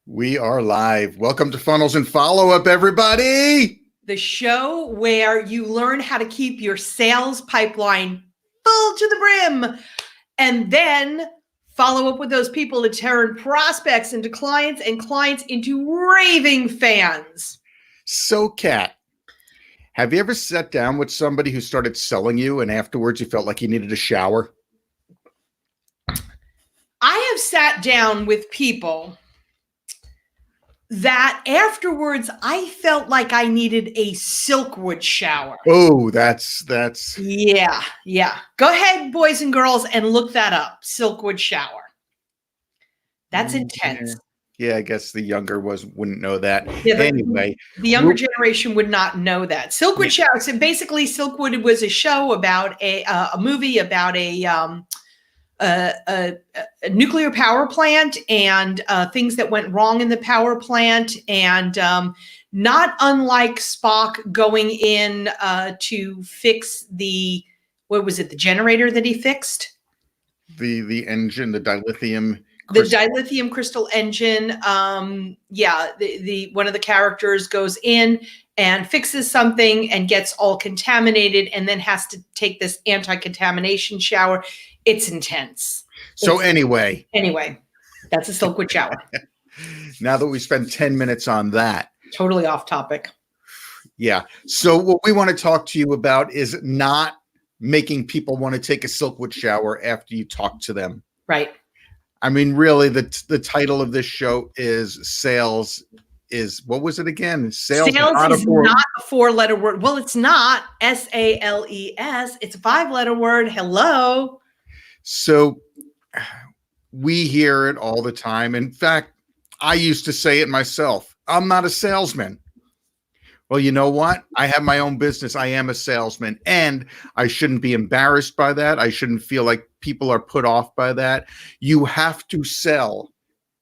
We are live. Welcome to Funnels and Follow-Up, everybody. The show where you learn how to keep your sales pipeline full to the brim and then follow up with those people to turn prospects into clients and clients into raving fans. So, Kat, have you ever sat down with somebody who started selling you and afterwards you felt like you needed a shower? I have sat down with people that afterwards I felt like I needed a Silkwood shower. Oh, that's Yeah. Go ahead, boys and girls, and look that up. Silkwood shower. That's intense. Yeah, I guess the younger wouldn't know that. Yeah, Anyway, the younger generation would not know that. Silkwood shower. So basically, Silkwood was a show about a movie about a nuclear power plant and things that went wrong in the power plant, and not unlike Spock going in to fix the generator that he fixed, the engine, the dilithium crystal engine. The one of the characters goes in and fixes something and gets all contaminated, and then has to take this anti-contamination shower. It's intense. So anyway, that's a Silkwood shower. Now that we spent 10 minutes on that. Totally off topic. Yeah. So what we want to talk to you about is not making people want to take a Silkwood shower after you talk to them. Right. I mean, really, the title of this show is Sales is, what was it again? Sales is not a four-letter word. Well, it's not SALES. It's a five-letter word. Hello. So we hear it all the time. In fact, I used to say it myself. I'm not a salesman. Well, you know what? I have my own business. I am a salesman, and I shouldn't be embarrassed by that. I shouldn't feel like people are put off by that. You have to sell.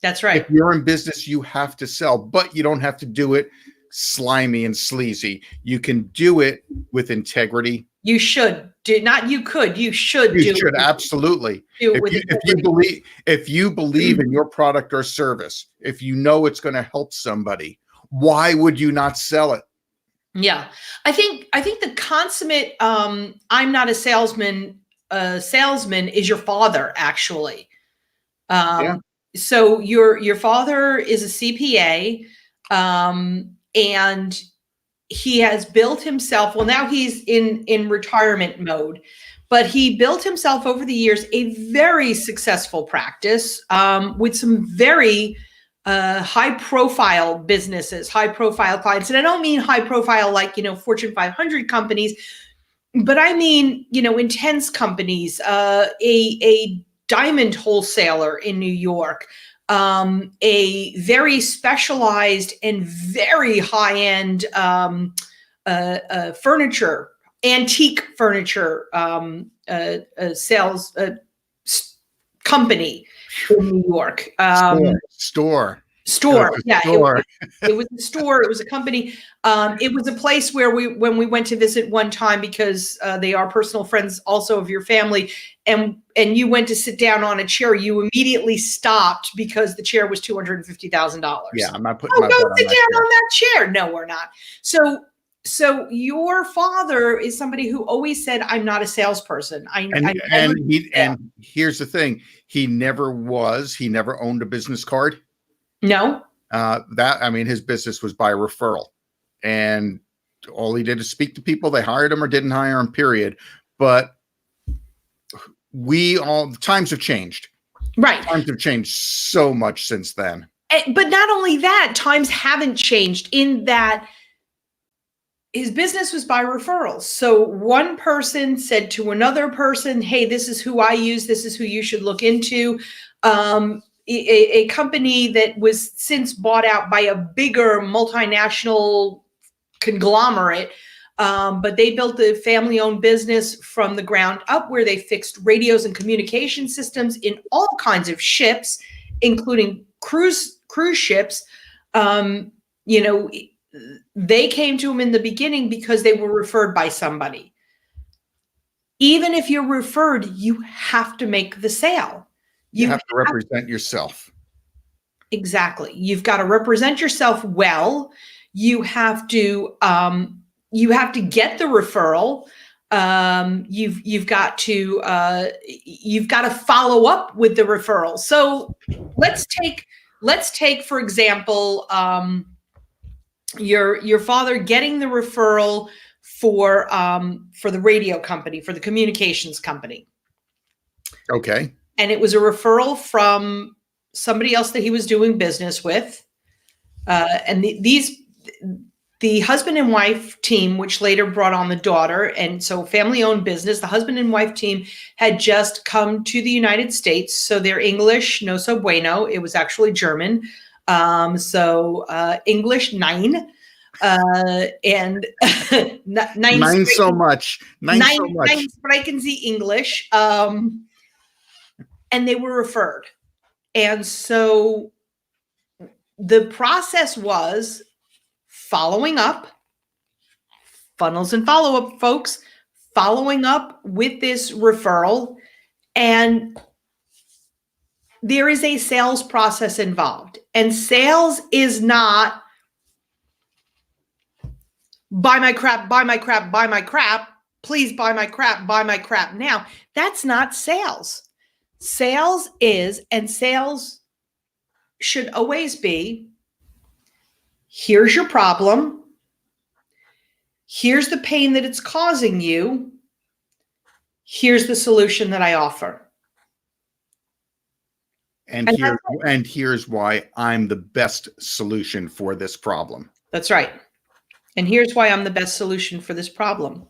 That's right. If you're in business, you have to sell, but you don't have to do it slimy and sleazy. You can do it with integrity. You should do, not you could, you should you should absolutely. If you believe in your product or service, if you know it's going to help somebody, why would you not sell it? Yeah. I think the consummate I'm not a salesman is your father, actually. So your father is a CPA, and he has built himself, well, now he's in retirement mode, but he built himself over the years a very successful practice with some very high profile businesses, high profile clients. And I don't mean high profile like, Fortune 500 companies, but I mean, intense companies, a diamond wholesaler in New York, a very specialized and very high-end furniture, antique furniture sales company in New York. Store. Yeah, it was a store. It was a company. It was a place where when we went to visit one time, because they are personal friends also of your family, and you went to sit down on a chair, you immediately stopped because the chair was $250,000. Yeah, I'm not putting my go butt sit down on that chair. No, we're not. So your father is somebody who always said, "I'm not a salesperson." And here's the thing: he never owned a business card. No. His business was by referral, and all he did is speak to people. They hired him or didn't hire him, period. But times have changed. Right. Times have changed so much since then. But not only that, times haven't changed in that his business was by referrals. So one person said to another person, "Hey, this is who I use. This is who you should look into." A company that was since bought out by a bigger multinational conglomerate, but they built a family-owned business from the ground up, where they fixed radios and communication systems in all kinds of ships, including cruise ships. They came to him in the beginning because they were referred by somebody. Even if you're referred, you have to make the sale. You have to represent yourself. Exactly. You've got to represent yourself well. You have to get the referral. You've got to follow up with the referral. So let's take for example, your father getting the referral for the radio company, for the communications company. Okay. And it was a referral from somebody else that he was doing business with. And the husband and wife team, which later brought on the daughter, and so family-owned business, the husband and wife team had just come to the United States. So their English, no so bueno. It was actually German. English 9. And Nine so much. Nine so much. Nine sprechen Sie English. And they were referred. And so the process was following up, funnels and follow-up, folks, following up with this referral. And there is a sales process involved. And sales is not buy my crap, buy my crap, buy my crap. Please buy my crap now. That's not sales. Sales is, and sales should always be, here's your problem. Here's the pain that it's causing you. Here's the solution that I offer. And here's why I'm the best solution for this problem. That's right. And here's why I'm the best solution for this problem.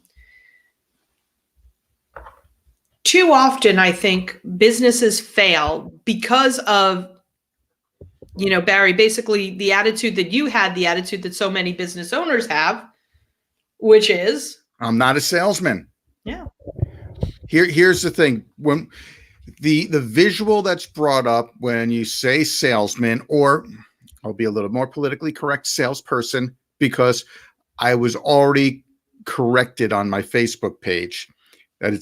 Too often, I think businesses fail because of, Barry, basically the attitude that you had, the attitude that so many business owners have, which is, I'm not a salesman. Yeah. Here's the thing. When the visual that's brought up when you say salesman, or I'll be a little more politically correct, salesperson, because I was already corrected on my Facebook page that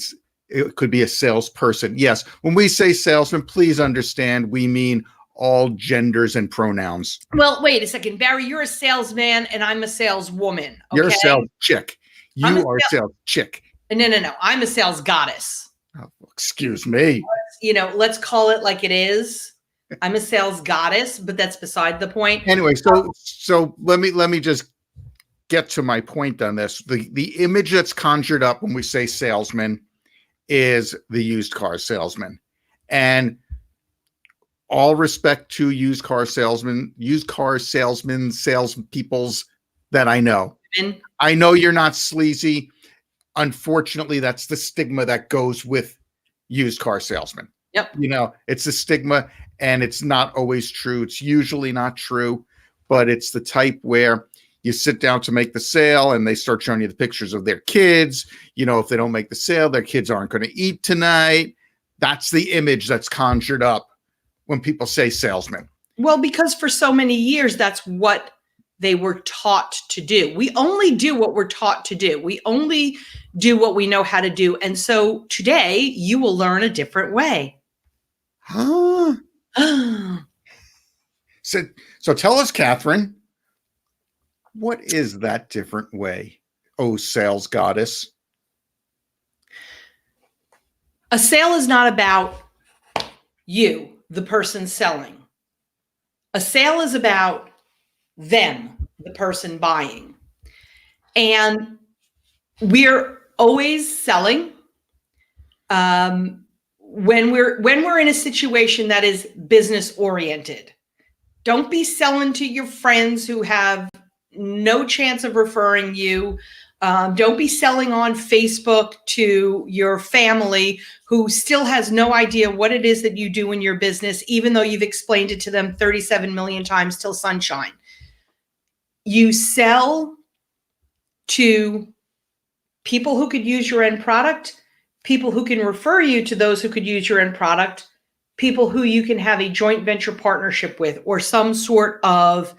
it could be a salesperson. Yes. When we say salesman, please understand we mean all genders and pronouns. Well, wait a second, Barry, you're a salesman and I'm a saleswoman. Okay? You're a sales chick. You are a sales chick. No. I'm a sales goddess. Oh, excuse me. Let's call it like it is. I'm a sales goddess, but that's beside the point. Anyway, so let me just get to my point on this. The image that's conjured up when we say salesman is the used car salesman. And all respect to used car salesmen, salespeoples that I know. I know you're not sleazy. Unfortunately, that's the stigma that goes with used car salesmen. Yep. It's a stigma, and it's not always true. It's usually not true, but it's the type where you sit down to make the sale and they start showing you the pictures of their kids. If they don't make the sale, their kids aren't going to eat tonight. That's the image that's conjured up when people say salesman. Well, because for so many years, that's what they were taught to do. We only do what we're taught to do. We only do what we know how to do. And so today you will learn a different way. Huh? So tell us, Catherine, what is that different way? Oh, sales goddess. A sale is not about you, the person selling. A sale is about them, the person buying. And we're always selling when we're in a situation that is business oriented. Don't be selling to your friends who have no chance of referring you. Don't be selling on Facebook to your family who still has no idea what it is that you do in your business, even though you've explained it to them 37 million times till sunshine. You sell to people who could use your end product, people who can refer you to those who could use your end product, people who you can have a joint venture partnership with, or some sort of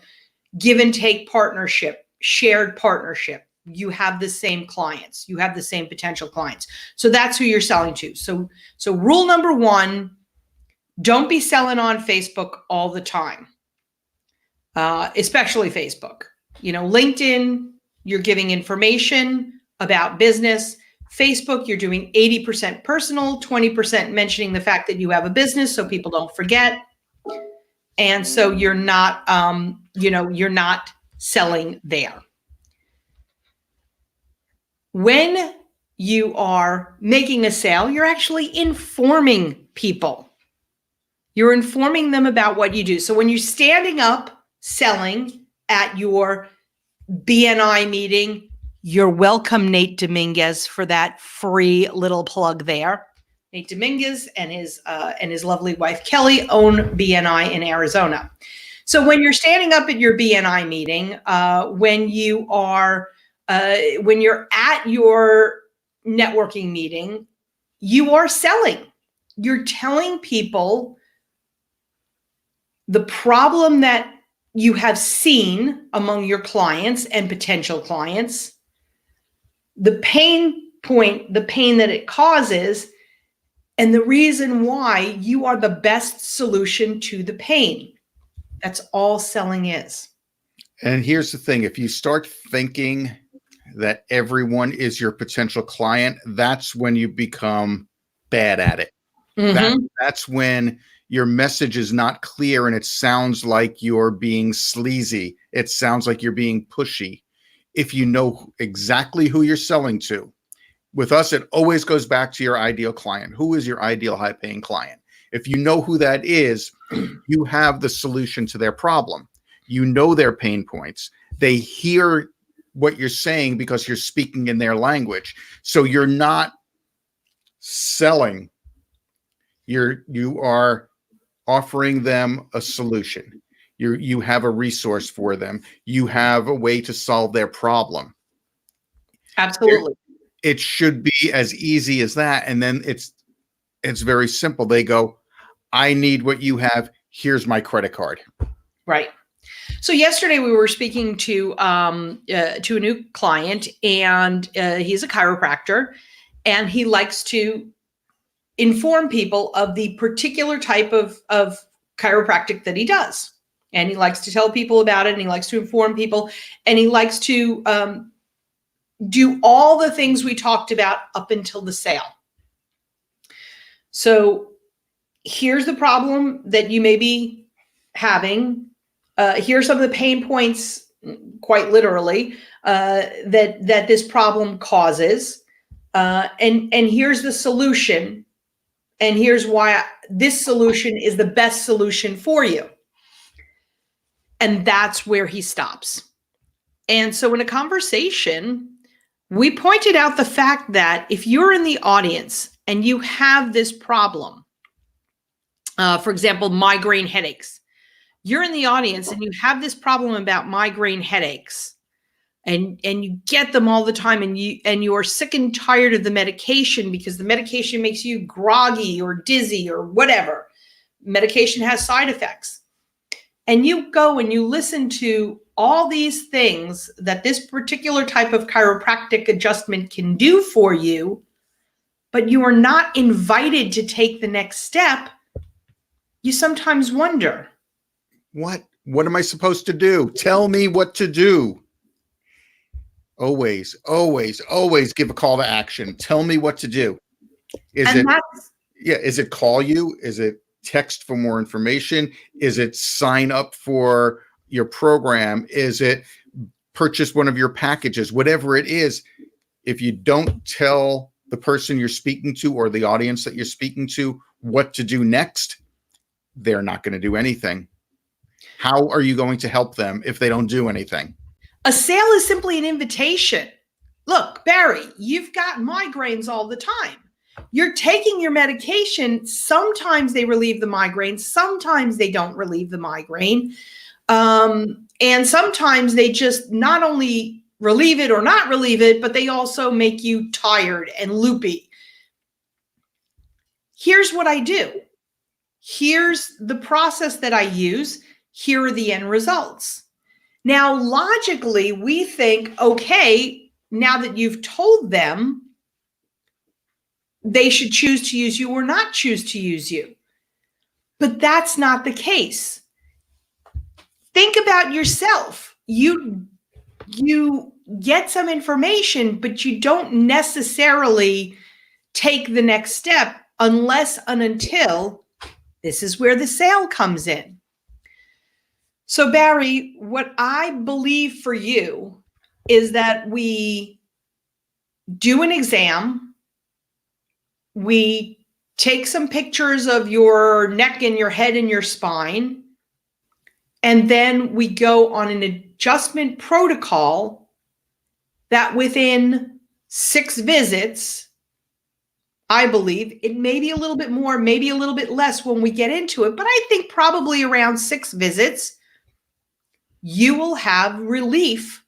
give and take partnership, shared partnership. You have the same clients, you have the same potential clients. So that's who you're selling to. So rule number one, don't be selling on Facebook all the time. especially Facebook. LinkedIn, you're giving information about business. Facebook, you're doing 80% personal, 20% mentioning the fact that you have a business so people don't forget. And so you're not, you're not selling there. When you are making a sale, you're actually informing people. You're informing them about what you do. So when you're standing up selling at your BNI meeting, you're welcome, Nate Dominguez, for that free little plug there. Nate Dominguez and his lovely wife Kelly own BNI in Arizona. So when you're standing up at your BNI meeting, when you're at your networking meeting, you are selling. You're telling people the problem that you have seen among your clients and potential clients, the pain point, the pain that it causes, and the reason why you are the best solution to the pain. That's all selling is. And here's the thing, if you start thinking that everyone is your potential client, that's when you become bad at it. That's when your message is not clear and it sounds like you're being sleazy. It sounds like you're being pushy. If you know exactly who you're selling to, with us, it always goes back to your ideal client. Who is your ideal high-paying client? If you know who that is, you have the solution to their problem. You know their pain points. They hear what you're saying because you're speaking in their language. So you're not selling. You are offering them a solution. You have a resource for them. You have a way to solve their problem. Absolutely. It should be as easy as that. And then it's very simple. They go, I need what you have. Here's my credit card. Right. So yesterday we were speaking to a new client, and he's a chiropractor, and he likes to inform people of the particular type of chiropractic that he does. And he likes to tell people about it, and he likes to inform people, and he likes to do all the things we talked about up until the sale. So here's the problem that you may be having. Here's some of the pain points, quite literally, that this problem causes. And here's the solution. And here's why this solution is the best solution for you. And that's where he stops. And so in a conversation, we pointed out the fact that if you're in the audience and you have this problem, for example, migraine headaches, you're in the audience and you have this problem about migraine headaches, and you get them all the time, and you are sick and tired of the medication because the medication makes you groggy or dizzy or whatever. Medication has side effects. And you go and you listen to all these things that this particular type of chiropractic adjustment can do for you, but you are not invited to take the next step. You sometimes wonder, what am I supposed to do? Tell me what to do. Always give a call to action. Tell me what to do. Is it call you? Is it text for more information? Is it sign up for your program? Is it purchase one of your packages? Whatever it is, if you don't tell the person you're speaking to or the audience that you're speaking to what to do next, they're not going to do anything. How are you going to help them if they don't do anything? A sale is simply an invitation. Look, Barry, you've got migraines all the time. You're taking your medication. Sometimes they relieve the migraine. Sometimes they don't relieve the migraine. And sometimes they just not only relieve it or not relieve it, but they also make you tired and loopy. Here's what I do. Here's the process that I use. Here are the end results. Now, logically, we think, okay, now that you've told them, they should choose to use you or not choose to use you. But that's not the case. Think about yourself. You get some information, but you don't necessarily take the next step unless and until this is where the sale comes in. So Barry, what I believe for you is that we do an exam, we take some pictures of your neck and your head and your spine, and then we go on an adjustment protocol that within 6 visits, I believe, it may be a little bit more, maybe a little bit less when we get into it, but I think probably around 6 visits, you will have relief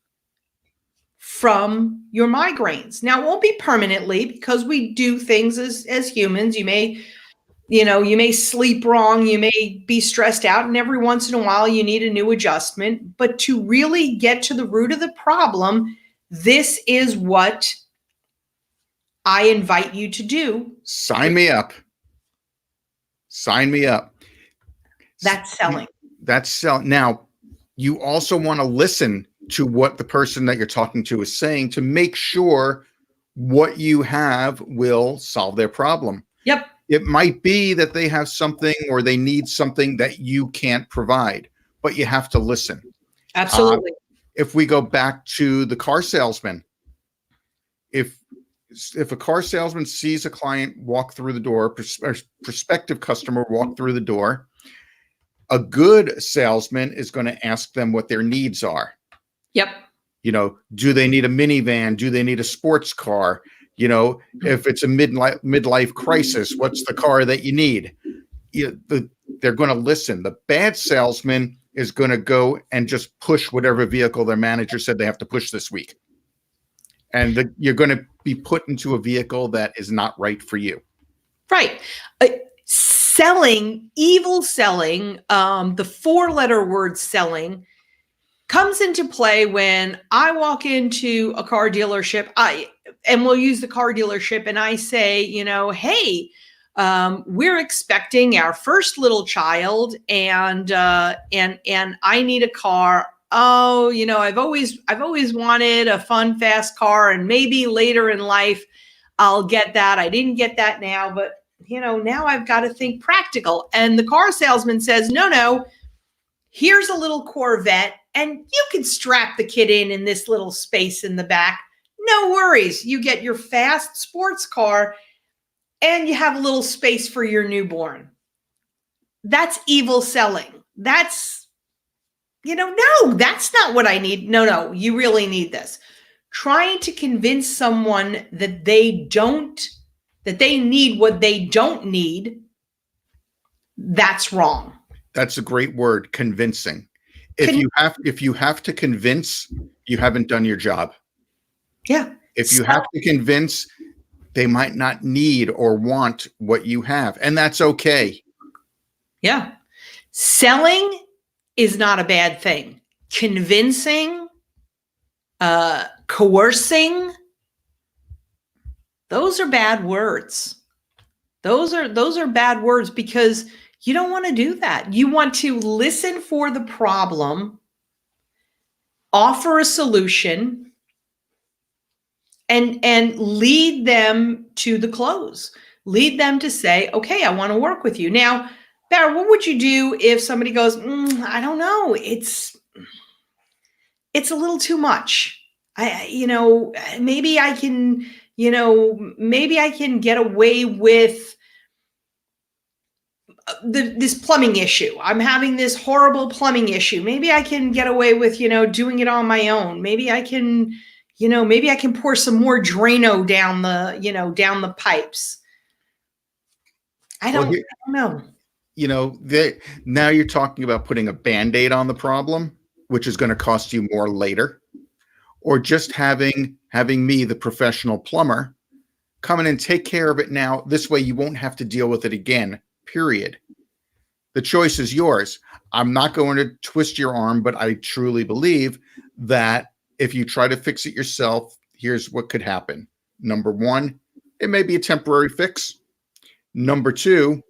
from your migraines. Now, it won't be permanently because we do things as humans. You may sleep wrong, you may be stressed out, and every once in a while you need a new adjustment. But to really get to the root of the problem, this is what I invite you to do. Sign me up. Sign me up. That's selling. That's selling. Now, you also want to listen to what the person that you're talking to is saying to make sure what you have will solve their problem. Yep. It might be that they have something or they need something that you can't provide, but you have to listen. Absolutely. If we go back to the car salesman, if a car salesman sees a client walk through the door, prospective customer walk through the door, a good salesman is going to ask them what their needs are. Yep. Do they need a minivan? Do they need a sports car? If it's a midlife crisis, what's the car that you need? They're going to listen. The bad salesman is going to go and just push whatever vehicle their manager said they have to push this week. And you're going to be put into a vehicle that is not right for you. Right. Selling, evil selling, the 4-letter word selling comes into play when I walk into a car dealership, and we'll use the car dealership, and I say, hey, we're expecting our first little child, and I need a car. Oh, I've always wanted a fun, fast car, and maybe later in life I'll get that. I didn't get that now, but now I've got to think practical. And the car salesman says, no, here's a little Corvette, and you can strap the kid in this little space in the back. No worries. You get your fast sports car, and you have a little space for your newborn. That's evil selling. That's, no, that's not what I need. No, you really need this. Trying to convince someone that they need what they don't need, that's wrong. That's a great word, convincing. If you have to convince, you haven't done your job. Yeah. If you have to convince, they might not need or want what you have, and that's okay. Yeah. Selling is not a bad thing. Convincing, coercing, those are bad words. Those are bad words because you don't want to do that. You want to listen for the problem, offer a solution, and lead them to the close. Lead them to say, okay, I want to work with you. Now, Barry, what would you do if somebody goes, I don't know, it's a little too much. Maybe I can get away with this plumbing issue. I'm having this horrible plumbing issue. Maybe I can get away with, doing it on my own. Maybe I can pour some more Drano down the pipes. I don't know. Now you're talking about putting a Band-Aid on the problem, which is going to cost you more later, or just having me, the professional plumber, come in and take care of it now. This way you won't have to deal with it again, period. The choice is yours. I'm not going to twist your arm, but I truly believe that if you try to fix it yourself, here's what could happen. Number one, it may be a temporary fix. Number two,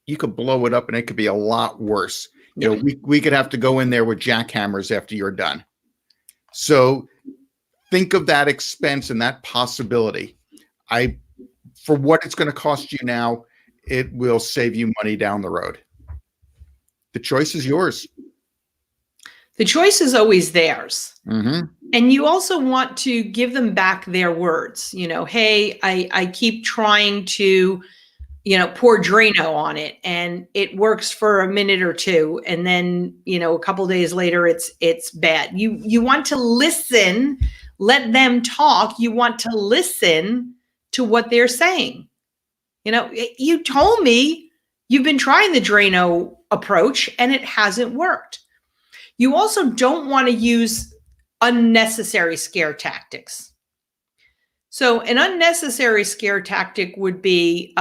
you could blow it up and it could be a lot worse. You know, we could have to go in there with jackhammers after you're done. So think of that expense and that possibility. For what it's going to cost you now, it will save you money down the road. The choice is yours. The choice is always theirs. Mm-hmm. And you also want to give them back their words. You know, hey, I keep trying to, pour Drano on it and it works for a minute or two. And then, a couple of days later, it's bad. You want to listen, let them talk. You want to listen to what they're saying. You told me you've been trying the Drano approach and it hasn't worked. You also don't want to use unnecessary scare tactics. So an unnecessary scare tactic would be,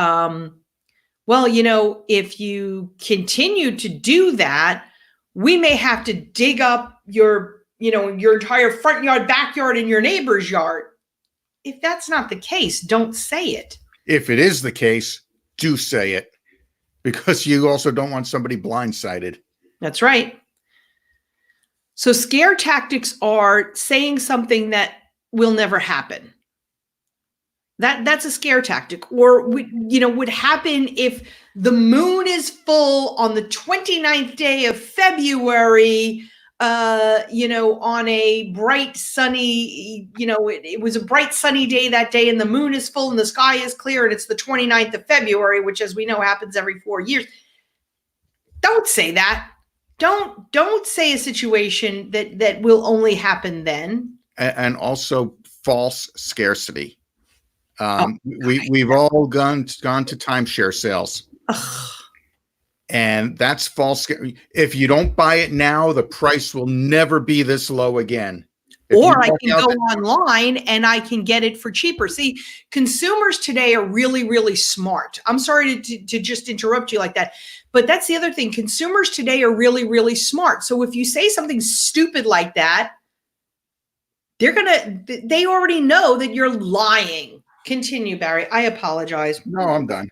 if you continue to do that, we may have to dig up your entire front yard, backyard, and your neighbor's yard. If that's not the case, don't say it. If it is the case, do say it, because you also don't want somebody blindsided. That's right. So scare tactics are saying something that will never happen. That's a scare tactic, or would happen if the moon is full on the 29th day of February, on a bright sunny, it was a bright sunny day that day and the moon is full and the sky is clear and it's the 29th of February, which, as we know, happens every 4 years. Don't say that. Don't say a situation that will only happen then. And also false scarcity. We've all gone to timeshare sales. Ugh. And that's false. If you don't buy it now, the price will never be this low again. Or I can go online and I can get it for cheaper. See, consumers today are really, really smart. I'm sorry to just interrupt you like that, but that's the other thing. Consumers today are really, really smart. So if you say something stupid like that, they already know that you're lying. Continue, Barry. I apologize. No, I'm done.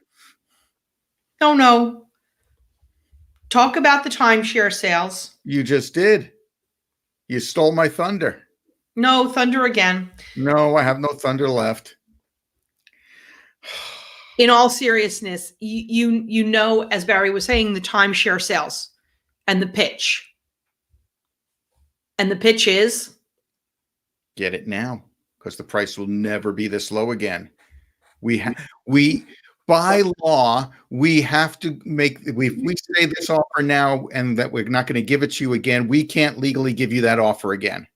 No. Talk about the timeshare sales. You just did. You stole my thunder. No, thunder again. No, I have no thunder left. In all seriousness, as Barry was saying, the timeshare sales and the pitch. And the pitch is? Get it now, because the price will never be this low again. By law, we have to if we say this offer now and that we're not going to give it to you again, we can't legally give you that offer again.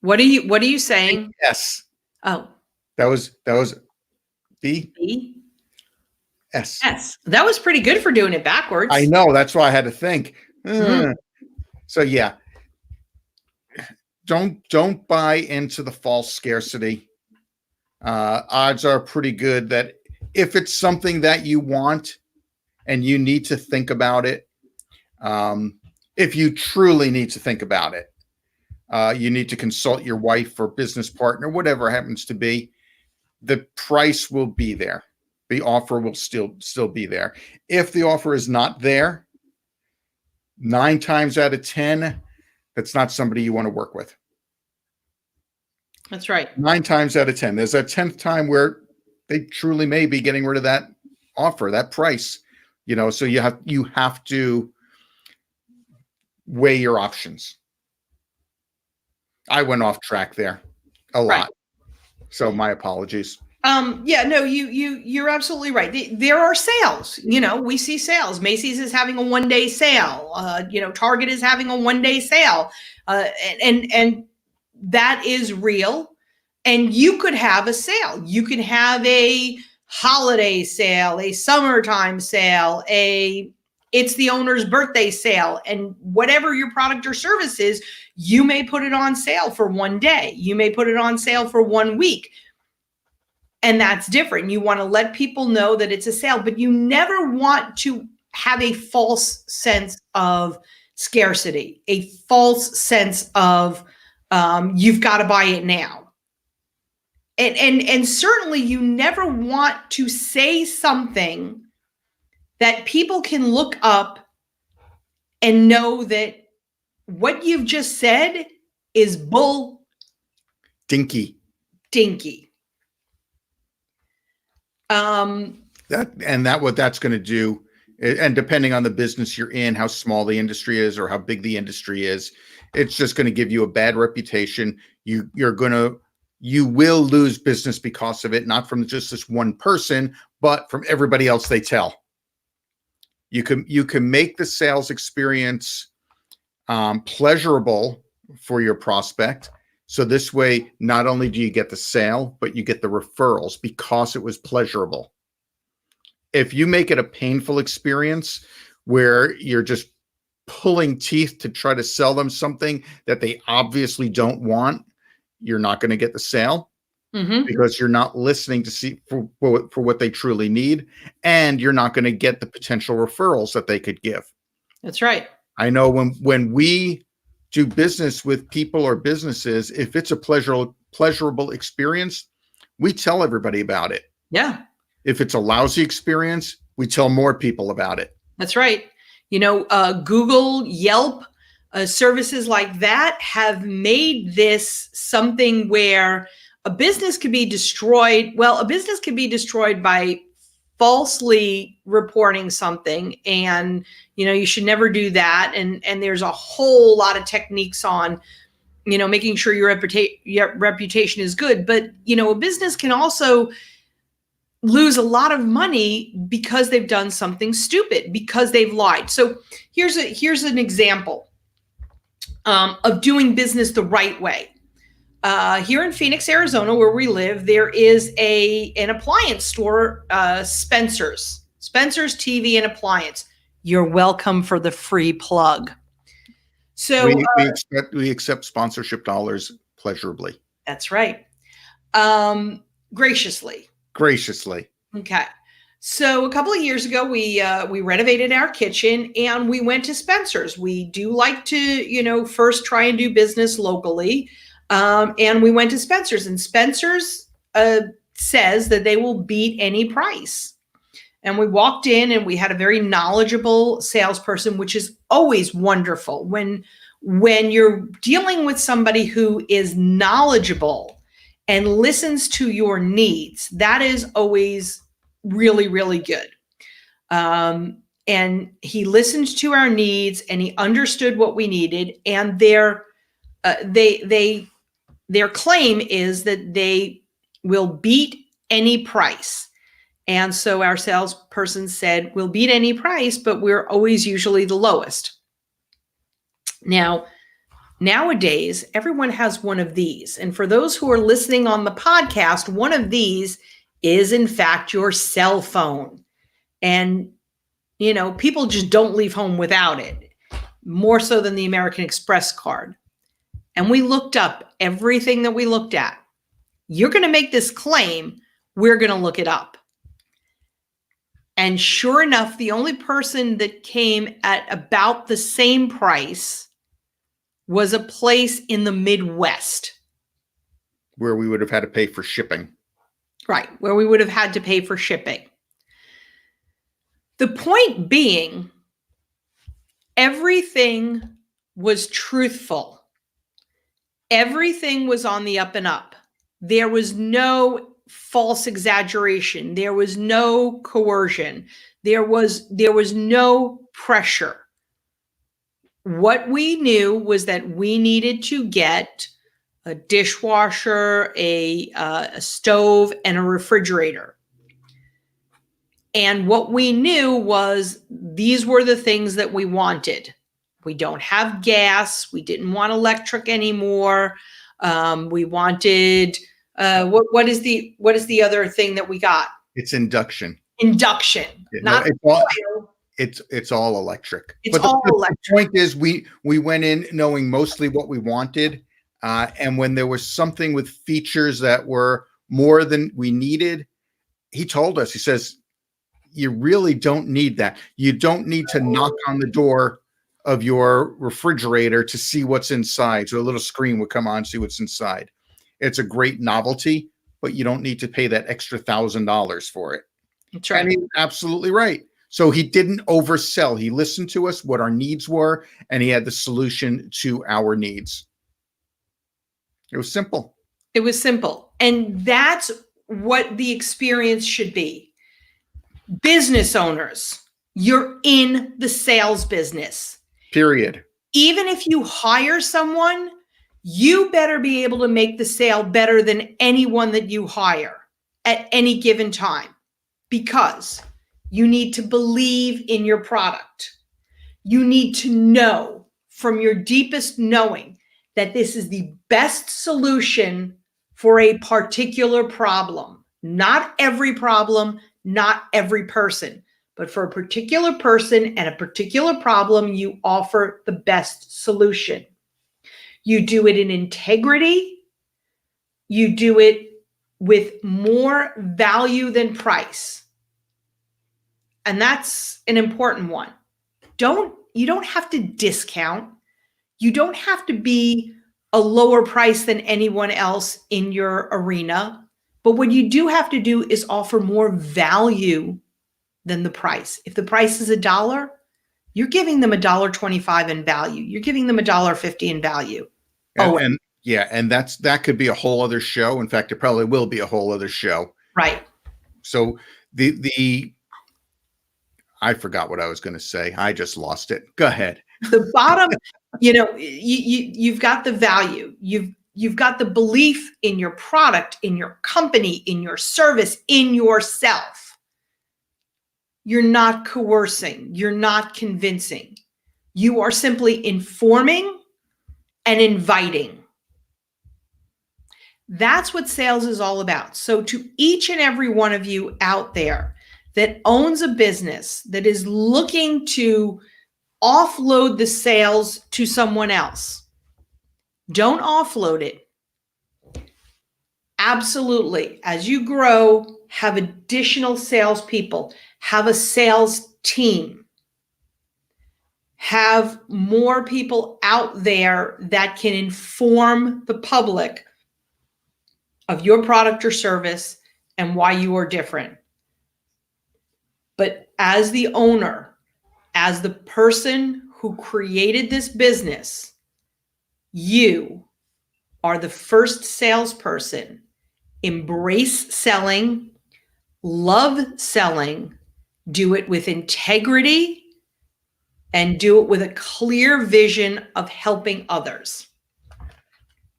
What are you saying? Yes. Oh. That was B? B? S. S. That was pretty good for doing it backwards. I know. That's why I had to think. So yeah. Don't buy into the false scarcity. Odds are pretty good that if it's something that you want and you need to think about it, if you truly need to think about it, you need to consult your wife or business partner, whatever it happens to be. The price will be there. The offer will still be there. If the offer is not there, 9 times out of 10, that's not somebody you want to work with. That's right. 9 times out of 10. There's that 10th time where they truly may be getting rid of that offer, that price. So you have to weigh your options. I went off track there a lot. Right. So my apologies. You're absolutely right. There are sales. We see sales. Macy's is having a 1-day sale. Target is having a 1-day sale. And that is real. And you could have a sale. You can have a holiday sale, a summertime sale, it's the owner's birthday sale, and whatever your product or service is, you may put it on sale for 1 day. You may put it on sale for 1 week. And that's different. You want to let people know that it's a sale, but you never want to have a false sense of scarcity, a false sense of you've got to buy it now. And certainly you never want to say something that people can look up and know that what you've just said is bull Dinky. dinky. What that's going to do, and depending on the business you're in, how small the industry is or how big the industry is, it's just going to give you a bad reputation. You will lose business because of it, not from just this one person, but from everybody else they tell. You can make the sales experience pleasurable for your prospect. So this way, not only do you get the sale, but you get the referrals because it was pleasurable. If you make it a painful experience where you're just pulling teeth to try to sell them something that they obviously don't want, you're not going to get the sale because you're not listening to see for what they truly need, and you're not going to get the potential referrals that they could give. That's right. I know when we do business with people or businesses, if it's a pleasurable experience, we tell everybody about it. Yeah. If it's a lousy experience, we tell more people about it. That's right. Google, Yelp, services like that have made this something where a business could be destroyed. Well, a business could be destroyed by falsely reporting something, and you should never do that. And there's a whole lot of techniques on making sure your reputation is good. But a business can also lose a lot of money because they've done something stupid, because they've lied. So here's an example of doing business the right way. Here in Phoenix, Arizona, where we live, there is an appliance store, Spencer's TV and Appliance. You're welcome for the free plug. So we accept sponsorship dollars pleasurably. That's right. Graciously. Okay. So a couple of years ago, we renovated our kitchen and we went to Spencer's. We do like to, first try and do business locally. And we went to Spencer's, and Spencer's says that they will beat any price. And we walked in and we had a very knowledgeable salesperson, which is always wonderful. When you're dealing with somebody who is knowledgeable and listens to your needs, that is always really, really good. And he listened to our needs and he understood what we needed. And their claim is that they will beat any price. And so our salesperson said, we'll beat any price, but we're always usually the lowest. Now, nowadays, everyone has one of these. And for those who are listening on the podcast, one of these is, in fact, your cell phone. And, people just don't leave home without it, more so than the American Express card. And we looked up everything that we looked at. You're going to make this claim. We're going to look it up. And sure enough, the only person that came at about the same price was a place in the Midwest. Where we would have had to pay for shipping. Right, where we would have had to pay for shipping. The point being, everything was truthful. Everything was on the up and up. There was no false exaggeration. There was no coercion. There was no pressure. What we knew was that we needed to get a dishwasher, a stove, and a refrigerator. And what we knew was these were the things that we wanted. We don't have gas. We didn't want electric anymore. We wanted what is the other thing that we got? It's induction. Induction, not oil. It's all electric. Electric. The point is, we went in knowing mostly what we wanted, and when there was something with features that were more than we needed, he told us. He says, "You really don't need that. You don't need to knock on the door of your refrigerator to see what's inside." So a little screen would come on, see what's inside. It's a great novelty, but you don't need to pay that extra $1,000 for it. That's And right. he's absolutely right. So he didn't oversell. He listened to us, what our needs were, and he had the solution to our needs. It was simple. It was simple. And that's what the experience should be. Business owners, you're in the sales business. Period. Even if you hire someone, you better be able to make the sale better than anyone that you hire at any given time, because you need to believe in your product. You need to know from your deepest knowing that this is the best solution for a particular problem. Not every problem, not every person, but for a particular person and a particular problem, you offer the best solution. You do it in integrity. You do it with more value than price. And that's an important one. You don't have to discount. You don't have to be a lower price than anyone else in your arena. But what you do have to do is offer more value than the price. If the price is $1, you're giving them $1.25 in value. You're giving them $1.50 in value. And yeah, and that could be a whole other show. In fact, it probably will be a whole other show. Right. So the I forgot what I was going to say. I just lost it. Go ahead. The bottom, you've got the value. You've got the belief in your product, in your company, in your service, in yourself. You're not coercing. You're not convincing. You are simply informing and inviting. That's what sales is all about. So to each and every one of you out there that owns a business that is looking to offload the sales to someone else, don't offload it. Absolutely. As you grow, have additional salespeople, have a sales team, have more people out there that can inform the public of your product or service and why you are different. But as the owner, as the person who created this business, you are the first salesperson. Embrace selling, love selling, do it with integrity, and do it with a clear vision of helping others.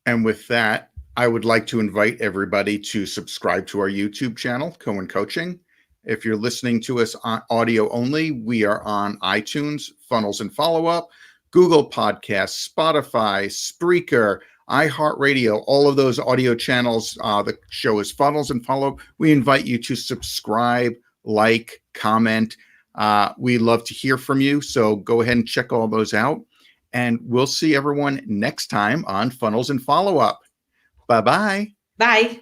And with that, I would like to invite everybody to subscribe to our YouTube channel, Cohen Coaching. If you're listening to us on audio only, we are on iTunes, Funnels and Follow Up, Google Podcasts, Spotify, Spreaker, iHeartRadio, all of those audio channels. The show is Funnels and Follow Up. We invite you to subscribe, like, comment. We love to hear from you. So go ahead and check all those out. And we'll see everyone next time on Funnels and Follow Up. Bye-bye. Bye.